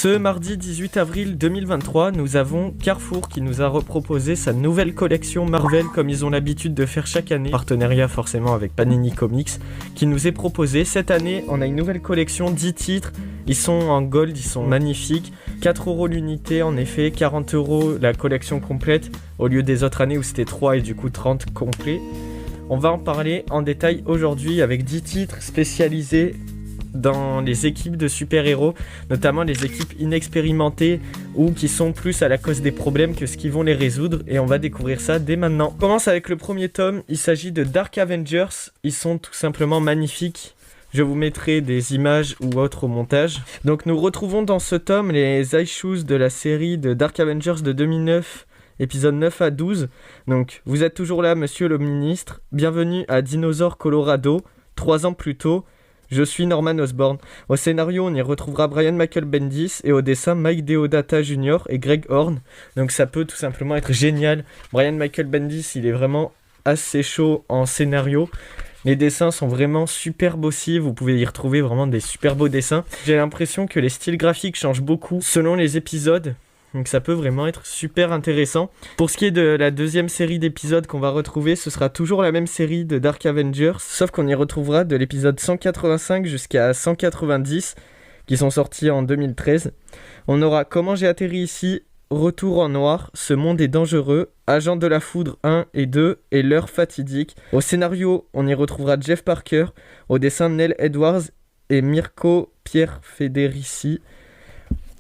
Ce mardi 18 avril 2023, nous avons Carrefour qui nous a reproposé sa nouvelle collection Marvel comme ils ont l'habitude de faire chaque année. Partenariat forcément avec Panini Comics qui nous est proposé. Cette année, on a une nouvelle collection, 10 titres. Ils sont en gold, ils sont magnifiques. 4€ l'unité en effet, 40€ la collection complète au lieu des autres années où c'était 3 et du coup 30 complet. On va en parler en détail aujourd'hui avec 10 titres spécialisés dans les équipes de super-héros, notamment les équipes inexpérimentées ou qui sont plus à la cause des problèmes que ce qu'ils vont les résoudre, et on va découvrir ça dès maintenant. On commence avec le premier tome, il s'agit de Dark Avengers, ils sont tout simplement magnifiques. Je vous mettrai des images ou autres au montage. Donc nous retrouvons dans ce tome les issues de la série de Dark Avengers de 2009, épisode 9 à 12. Donc vous êtes toujours là, monsieur le ministre. Bienvenue à Dinosaur Colorado, 3 ans plus tôt. Je suis Norman Osborn. Au scénario, on y retrouvera Brian Michael Bendis et au dessin Mike Deodato Jr. et Greg Horn. Donc ça peut tout simplement être génial. Brian Michael Bendis, il est vraiment assez chaud en scénario. Les dessins sont vraiment superbes aussi, vous pouvez y retrouver vraiment des super beaux dessins. J'ai l'impression que les styles graphiques changent beaucoup selon les épisodes. Donc ça peut vraiment être super intéressant. Pour ce qui est de la deuxième série d'épisodes qu'on va retrouver, ce sera toujours la même série de Dark Avengers, sauf qu'on y retrouvera de l'épisode 185 jusqu'à 190, qui sont sortis en 2013. On aura Comment j'ai atterri ici, Retour en noir, Ce monde est dangereux, Agent de la foudre 1 et 2 et L'heure fatidique. Au scénario, on y retrouvera Jeff Parker, au dessin Neil Edwards et Mirko Pierfederici.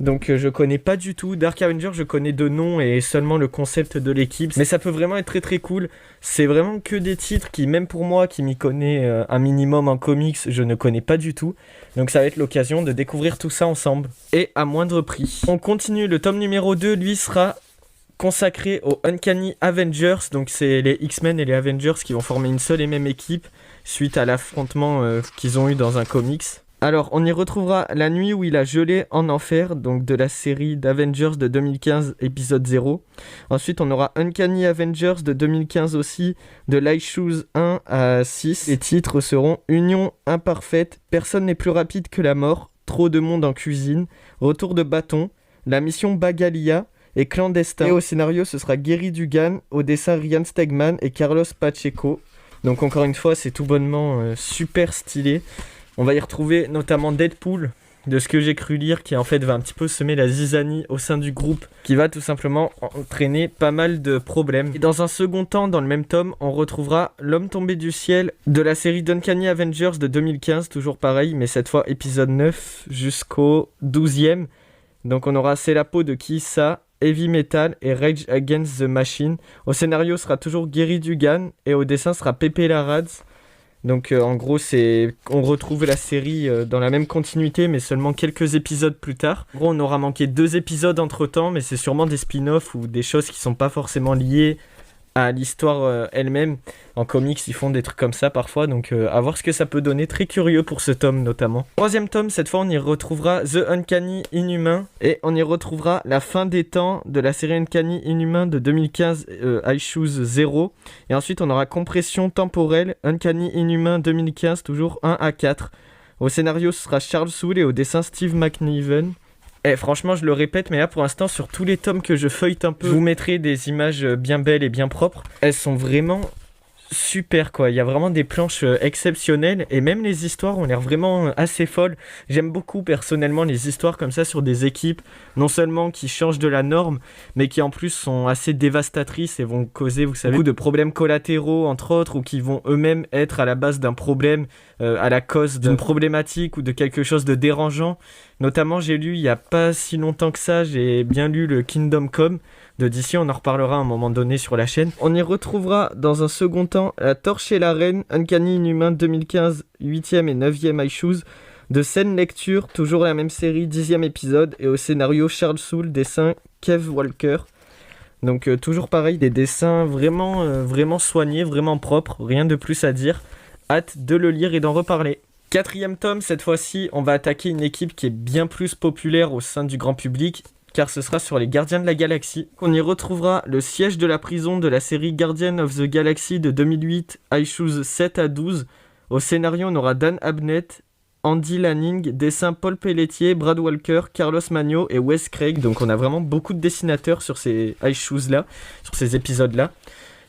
Donc je connais pas du tout Dark Avengers, je connais de nom et seulement le concept de l'équipe, mais ça peut vraiment être très très cool. C'est vraiment que des titres qui, même pour moi qui m'y connais un minimum en comics, je ne connais pas du tout. Donc ça va être l'occasion de découvrir tout ça ensemble et à moindre prix. On continue, le tome numéro 2 lui sera consacré aux Uncanny Avengers, donc c'est les X-Men et les Avengers qui vont former une seule et même équipe suite à l'affrontement qu'ils ont eu dans un comics. Alors, on y retrouvera La nuit où il a gelé en enfer, donc de la série d'Avengers de 2015, épisode 0. Ensuite, on aura Uncanny Avengers de 2015 aussi, de l'Issues 1 à 6. Les titres seront Union imparfaite, Personne n'est plus rapide que la mort, Trop de monde en cuisine, Retour de bâton, La mission Bagalia et Clandestin. Et au scénario, ce sera Gary Dugan, au dessin Ryan Stegman et Carlos Pacheco. Donc encore une fois, c'est tout bonnement super stylé. On va y retrouver notamment Deadpool, de ce que j'ai cru lire, qui en fait va un petit peu semer la zizanie au sein du groupe, qui va tout simplement entraîner pas mal de problèmes. Et dans un second temps, dans le même tome, on retrouvera L'homme tombé du ciel de la série d'Uncanny Avengers de 2015, toujours pareil, mais cette fois épisode 9 jusqu'au 12e. Donc on aura C'est la peau de qui ça, Heavy Metal et Rage Against the Machine. Au scénario sera toujours Gary Dugan et au dessin sera Pepe Larraz. Donc en gros, on retrouve la série dans la même continuité, mais seulement quelques épisodes plus tard. En gros, on aura manqué 2 épisodes entre-temps, mais c'est sûrement des spin-offs ou des choses qui sont pas forcément liées à l'histoire elle-même. En comics, ils font des trucs comme ça parfois, donc à voir ce que ça peut donner. Très curieux pour ce tome notamment. Troisième tome, cette fois on y retrouvera The Uncanny Inhumain, et on y retrouvera la fin des temps de la série Uncanny Inhumain de 2015, Issues 0. Et ensuite on aura Compression temporelle, Uncanny Inhumain 2015, toujours 1 à 4. Au scénario ce sera Charles Soule et au dessin Steve McNiven. Franchement, je le répète, mais là pour l'instant, sur tous les tomes que je feuillete un peu, je vous mettrai des images bien belles et bien propres. Elles sont vraiment super quoi, il y a vraiment des planches exceptionnelles et même les histoires ont l'air vraiment assez folles. J'aime beaucoup personnellement les histoires comme ça sur des équipes, non seulement qui changent de la norme, mais qui en plus sont assez dévastatrices et vont causer, vous savez, beaucoup de problèmes collatéraux entre autres, ou qui vont eux-mêmes être à la base d'un problème, à la cause d'une problématique ou de quelque chose de dérangeant. Notamment j'ai lu il y a pas si longtemps que ça, j'ai bien lu le Kingdom Come de DC, on en reparlera à un moment donné sur la chaîne. On y retrouvera dans un second temps La Torche et la Reine, Uncanny Inhumain 2015, 8e et 9e issues, de scène lecture, toujours la même série, 10e épisode, et au scénario Charles Soule, dessin Kev Walker. Donc toujours pareil, des dessins vraiment soignés, vraiment propres, rien de plus à dire. Hâte de le lire et d'en reparler. 4e tome, cette fois-ci, on va attaquer une équipe qui est bien plus populaire au sein du grand public, car ce sera sur les Gardiens de la Galaxie. On y retrouvera le siège de la prison de la série Guardian of the Galaxy de 2008, issues 7 à 12. Au scénario, on aura Dan Abnett Andy Lanning, dessin Paul Pelletier, Brad Walker, Carlos Magno et Wes Craig. Donc on a vraiment beaucoup de dessinateurs sur ces issues là, sur ces épisodes là.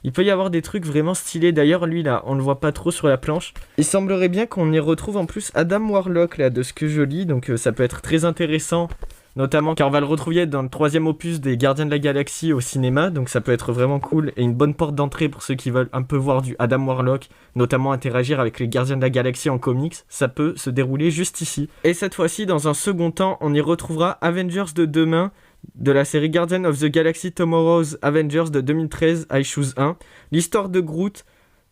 Il peut y avoir des trucs vraiment stylés. D'ailleurs, lui là, on le voit pas trop sur la planche. Il semblerait bien qu'on y retrouve en plus Adam Warlock là, de ce que je lis. Donc ça peut être très intéressant. Notamment car on va le retrouver dans le 3e opus des Gardiens de la Galaxie au cinéma. Donc ça peut être vraiment cool et une bonne porte d'entrée pour ceux qui veulent un peu voir du Adam Warlock. Notamment interagir avec les Gardiens de la Galaxie en comics. Ça peut se dérouler juste ici. Et cette fois-ci, dans un second temps, on y retrouvera Avengers de demain, de la série Guardians of the Galaxy Tomorrow's Avengers de 2013, Issues 1. L'histoire de Groot,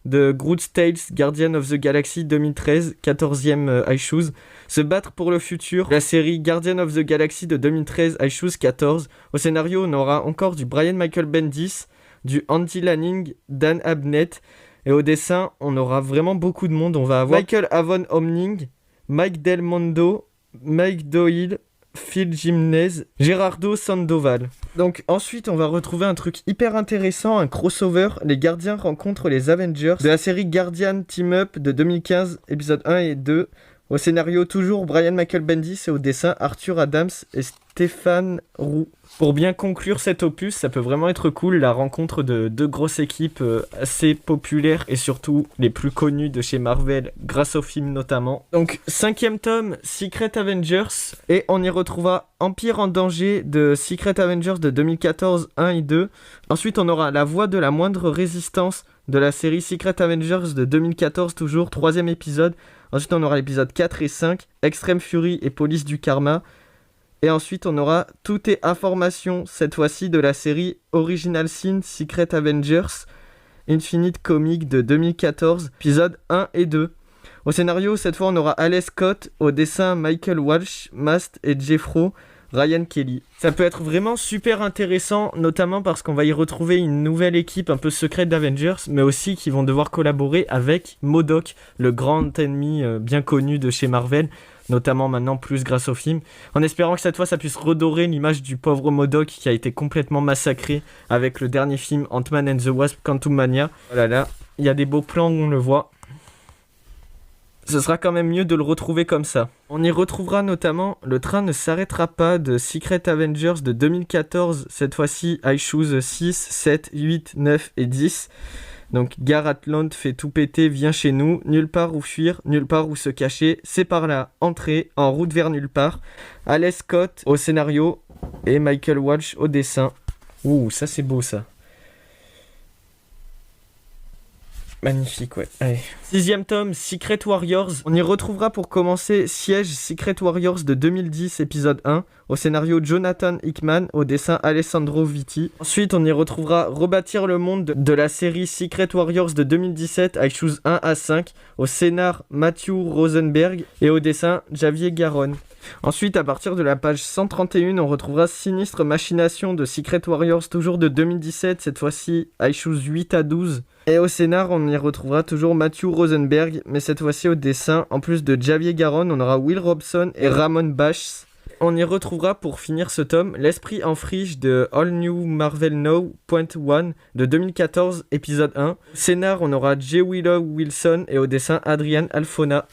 de Groot's Tales, Guardian of the Galaxy 2013, 14e Issues. Se battre pour le futur, la série Guardian of the Galaxy de 2013, Issues 14. Au scénario, on aura encore du Brian Michael Bendis, du Andy Lanning, Dan Abnett. Et au dessin, on aura vraiment beaucoup de monde. On va avoir Michael Avon Omning, Mike Del Mondo, Mike Doyle, Phil Jimenez, Gerardo Sandoval. Donc ensuite on va retrouver un truc hyper intéressant, un crossover. Les Gardiens rencontrent les Avengers de la série Guardian Team Up de 2015, épisode 1 et 2. Au scénario toujours Brian Michael Bendis et au dessin Arthur Adams et Stéphane Roux. Pour bien conclure cet opus, ça peut vraiment être cool, la rencontre de deux grosses équipes assez populaires et surtout les plus connues de chez Marvel, grâce au film notamment. Donc 5e tome, Secret Avengers, et on y retrouvera Empire en danger de Secret Avengers de 2014, 1 et 2. Ensuite on aura La voix de la moindre résistance de la série Secret Avengers de 2014 toujours, 3e épisode. Ensuite on aura l'épisode 4 et 5, Extreme Fury et Police du Karma. Et ensuite, on aura Tout est information, cette fois-ci de la série Original Sin Secret Avengers Infinite Comic de 2014, épisodes 1 et 2. Au scénario, cette fois, on aura Alex Scott, au dessin Michael Walsh, Mast et Jeffro, Ryan Kelly. Ça peut être vraiment super intéressant, notamment parce qu'on va y retrouver une nouvelle équipe un peu secrète d'Avengers, mais aussi qui vont devoir collaborer avec MODOK, le grand ennemi bien connu de chez Marvel, notamment maintenant plus grâce au film, en espérant que cette fois ça puisse redorer l'image du pauvre MODOK qui a été complètement massacré avec le dernier film Ant-Man and the Wasp Quantumania. Oh là là, il y a des beaux plans où on le voit. Ce sera quand même mieux de le retrouver comme ça. On y retrouvera notamment Le train ne s'arrêtera pas de Secret Avengers de 2014, cette fois-ci Issues 6, 7, 8, 9 et 10. Donc Gare Atlant fait tout péter, viens chez nous, nulle part où fuir, nulle part où se cacher, c'est par là, entrée, en route vers nulle part. Alex Scott au scénario et Michael Walsh au dessin. Ouh, ça c'est beau ça. Magnifique, ouais. Allez. 6e tome, Secret Warriors. On y retrouvera pour commencer Siège Secret Warriors de 2010, épisode 1. Au scénario Jonathan Hickman, au dessin Alessandro Vitti. Ensuite, on y retrouvera Rebâtir le monde de la série Secret Warriors de 2017, Issues 1 à 5. Au scénar Matthew Rosenberg et au dessin Javier Garon. Ensuite, à partir de la page 131, on retrouvera Sinistre Machination de Secret Warriors, toujours de 2017, cette fois-ci Issues 8 à 12. Et au scénar, on y retrouvera toujours Matthew Rosenberg, mais cette fois-ci au dessin, en plus de Javier Garon, on aura Will Robson et Ramon Bash. On y retrouvera pour finir ce tome L'Esprit en friche de All New Marvel Now, Point 1 de 2014, épisode 1. Au scénar, on aura J. Willow Wilson et au dessin Adrian Alfona.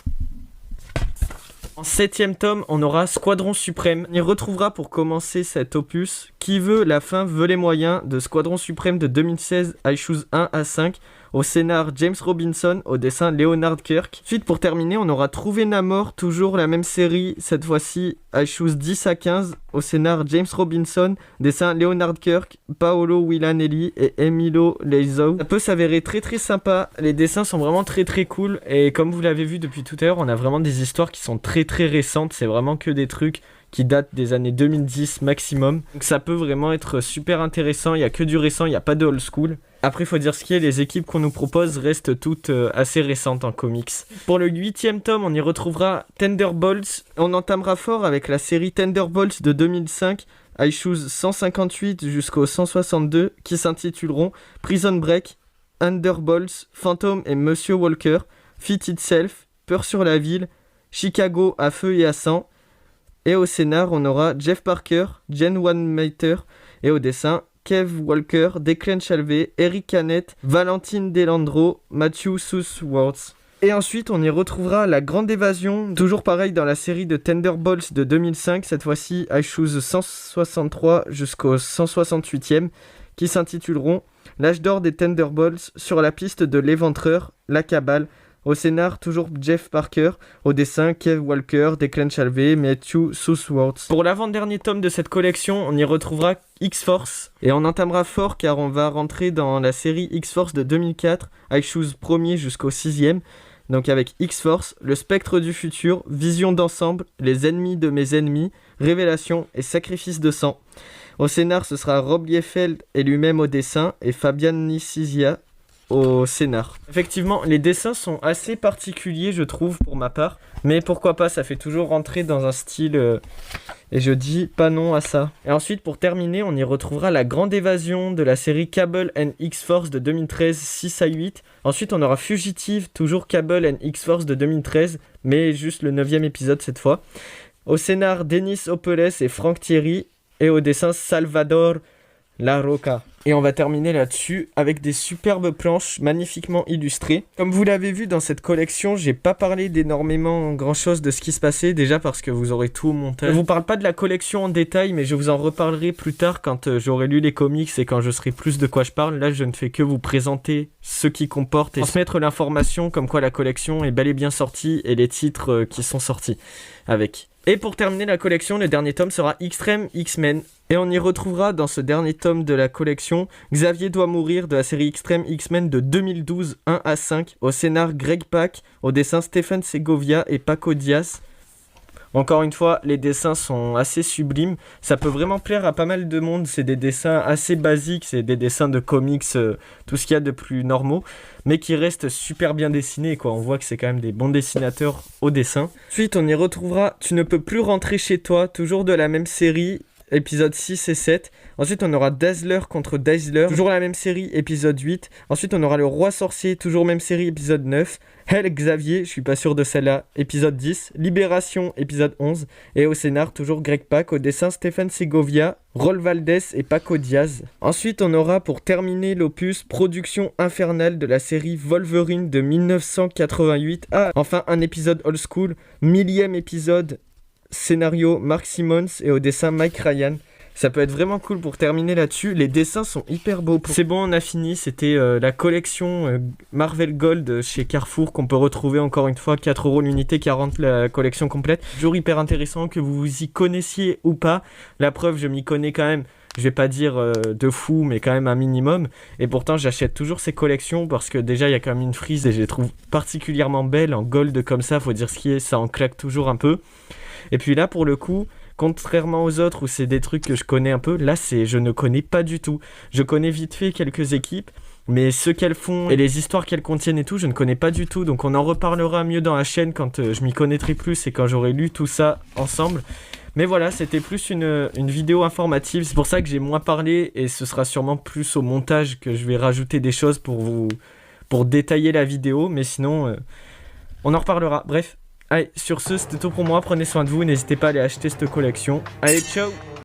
En 7e tome, on aura Squadron Suprême. On y retrouvera pour commencer cet opus Qui veut la fin veut les moyens de Squadron Suprême de 2016, Issues 1 à 5. Au scénar James Robinson, au dessin Leonard Kirk. Ensuite, pour terminer, on aura Trouvé Namor, toujours la même série, cette fois-ci Issues 10 à 15. Au scénar James Robinson, dessin Leonard Kirk, Paolo Villanelli et Emilio Leizow. Ça peut s'avérer très très sympa, les dessins sont vraiment très très cool. Et comme vous l'avez vu depuis tout à l'heure, on a vraiment des histoires qui sont très très récentes. C'est vraiment que des trucs qui datent des années 2010 maximum. Donc ça peut vraiment être super intéressant, il n'y a que du récent, il n'y a pas de old school. Après, il faut dire ce qui est, les équipes qu'on nous propose restent toutes assez récentes en comics. Pour le 8e tome, on y retrouvera Thunderbolts. On entamera fort avec la série Thunderbolts de 2005, Issues 158 jusqu'au 162, qui s'intituleront Prison Break, Thunderbolts, Phantom et Monsieur Walker, Fit Itself, Peur sur la ville, Chicago à feu et à sang. Et au scénar, on aura Jeff Parker, Jen Wanmater et au dessin Kev Walker, Declan Chalvet, Eric Canet, Valentine Delandro, Matthew Southworth. Et ensuite, on y retrouvera La Grande Évasion, toujours pareil dans la série de Thunderbolts de 2005, cette fois-ci Issues 163 jusqu'au 168e, qui s'intituleront L'âge d'or des Thunderbolts, sur la piste de l'éventreur, la cabale. Au scénar, toujours Jeff Parker. Au dessin, Kev Walker, Declan Shalvey, Matthew Southworth. Pour l'avant-dernier tome de cette collection, on y retrouvera X-Force. Et on entamera fort car on va rentrer dans la série X-Force de 2004, Issues 1er jusqu'au 6e. Donc avec X-Force, le spectre du futur, vision d'ensemble, les ennemis de mes ennemis, révélation et sacrifice de sang. Au scénar, ce sera Rob Liefeld et lui-même au dessin et Fabian Nicisia au scénar. Effectivement, les dessins sont assez particuliers, je trouve, pour ma part. Mais pourquoi pas, ça fait toujours rentrer dans un style... et je dis pas non à ça. Et ensuite, pour terminer, on y retrouvera La Grande Évasion de la série Cable and X-Force de 2013, 6 à 8. Ensuite, on aura Fugitive, toujours Cable and X-Force de 2013, mais juste le 9e épisode cette fois. Au scénar, Denis Opeles et Frank Thierry. Et au dessin, Salvador La Roca. Et on va terminer là-dessus avec des superbes planches magnifiquement illustrées. Comme vous l'avez vu dans cette collection, j'ai pas parlé d'énormément grand-chose de ce qui se passait, déjà parce que vous aurez tout au montage. Je vous parle pas de la collection en détail, mais je vous en reparlerai plus tard quand j'aurai lu les comics et quand je saurai plus de quoi je parle. Là, je ne fais que vous présenter ce qui comporte et transmettre l'information comme quoi la collection est bel et bien sortie et les titres qui sont sortis avec. Et pour terminer la collection, le dernier tome sera Extreme X-Men. Et on y retrouvera dans ce dernier tome de la collection Xavier doit mourir de la série Extreme X-Men de 2012, 1 à 5. Au scénar, Greg Pak. Au dessin, Stéphane Segovia et Paco Diaz. Encore une fois, les dessins sont assez sublimes. Ça peut vraiment plaire à pas mal de monde. C'est des dessins assez basiques. C'est des dessins de comics, tout ce qu'il y a de plus normaux. Mais qui restent super bien dessinés, quoi. On voit que c'est quand même des bons dessinateurs au dessin. Ensuite, on y retrouvera Tu ne peux plus rentrer chez toi. Toujours de la même série. Épisode 6 et 7. Ensuite, on aura Dazzler contre Dazzler. Toujours la même série, épisode 8. Ensuite, on aura Le Roi Sorcier. Toujours même série, épisode 9. Hell Xavier, je suis pas sûr de celle-là, épisode 10. Libération, épisode 11. Et au scénar, toujours Greg Pak. Au dessin, Stéphane Segovia, Rol Valdez et Paco Diaz. Ensuite, on aura pour terminer l'opus Production infernale de la série Wolverine de 1988. Ah, enfin un épisode old school. 1000e épisode. Scénario Mark Simmons et au dessin Mike Ryan. Ça peut être vraiment cool pour terminer là-dessus. Les dessins sont hyper beaux. C'est bon, on a fini. C'était la collection Marvel Gold chez Carrefour qu'on peut retrouver encore une fois. 4€ l'unité, 40 la collection complète. Toujours hyper intéressant que vous vous y connaissiez ou pas. La preuve, je m'y connais quand même. Je vais pas dire de fou, mais quand même un minimum. Et pourtant, j'achète toujours ces collections parce que déjà, il y a quand même une frise et je les trouve particulièrement belles. En gold comme ça, faut dire ce qui est, ça en claque toujours un peu. Et puis là, pour le coup, contrairement aux autres où c'est des trucs que je connais un peu, là, je ne connais pas du tout. Je connais vite fait quelques équipes, mais ce qu'elles font et les histoires qu'elles contiennent et tout, je ne connais pas du tout. Donc on en reparlera mieux dans la chaîne quand je m'y connaîtrai plus et quand j'aurai lu tout ça ensemble. Mais voilà, c'était plus une vidéo informative. C'est pour ça que j'ai moins parlé et ce sera sûrement plus au montage que je vais rajouter des choses pour détailler la vidéo. Mais sinon, on en reparlera. Bref. Allez, sur ce, c'était tout pour moi. Prenez soin de vous. N'hésitez pas à aller acheter cette collection. Allez, ciao!